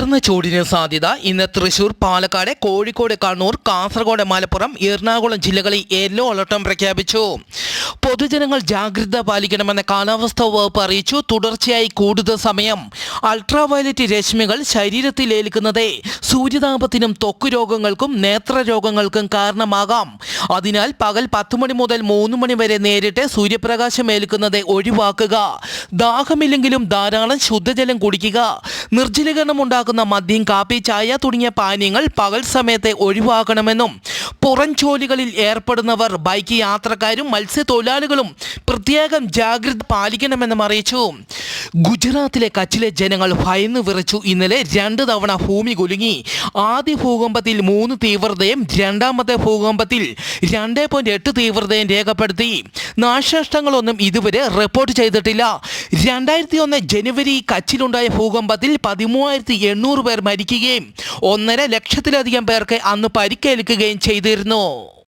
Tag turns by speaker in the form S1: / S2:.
S1: ഉയർന്ന ചൂടിന് സാധ്യത. ഇന്ന് തൃശൂർ, പാലക്കാട്, കോഴിക്കോട്, കണ്ണൂർ, കാസർഗോഡ്, മലപ്പുറം, എറണാകുളം ജില്ലകളിൽ യെല്ലോ അലർട്ടും പ്രഖ്യാപിച്ചു. പൊതുജനങ്ങൾ ജാഗ്രത പാലിക്കണമെന്ന് കാലാവസ്ഥാ വകുപ്പ് അറിയിച്ചു. തുടർച്ചയായി കൂടുതൽ സമയം അൾട്രാവയലറ്റ് രശ്മികൾ ശരീരത്തിൽ ഏൽക്കുന്നത് സൂര്യതാപത്തിനും ത്വക്ക് രോഗങ്ങൾക്കും നേത്രരോഗങ്ങൾക്കും കാരണമാകാം. അതിനാൽ പകൽ 10 മണി മുതൽ 3 മണി വരെ നേരിട്ട് സൂര്യപ്രകാശം ഏൽക്കുന്നത് ഒഴിവാക്കുക. ദാഹമില്ലെങ്കിലും ധാരാളം ശുദ്ധജലം കുടിക്കുക. നിർജ്ജലീകരണം ഉണ്ടാക്കുന്ന മദ്യം, കാപ്പി, ചായ തുടങ്ങിയ പാനീയങ്ങൾ പകൽ സമയത്തെ ഒഴിവാക്കണമെന്നും പുറം ജോലികളിൽ ഏർപ്പെടുന്നവർ, ബൈക്ക് യാത്രക്കാരും മത്സ്യത്തൊഴിലാളികളും പ്രത്യേകം ജാഗ്രത പാലിക്കണമെന്നും അറിയിച്ചു. ഗുജറാത്തിലെ കച്ചിലെ ജനങ്ങൾ ഭയന്നു വിറച്ചു. ഇന്നലെ 2 തവണ ഭൂമി കുലുങ്ങി. ആദ്യ ഭൂകമ്പത്തിൽ 3 തീവ്രതയും രണ്ടാമത്തെ ഭൂകമ്പത്തിൽ 2.8 തീവ്രതയും രേഖപ്പെടുത്തി. നാശനഷ്ടങ്ങളൊന്നും ഇതുവരെ റിപ്പോർട്ട് ചെയ്തിട്ടില്ല. 2001 ജനുവരി കച്ചിലുണ്ടായ ഭൂകമ്പത്തിൽ 13,800 പേർ മരിക്കുകയും 1.5 ലക്ഷത്തിലധികം പേർക്ക് അന്ന് പരിക്കേൽക്കുകയും ചെയ്തിരുന്നു.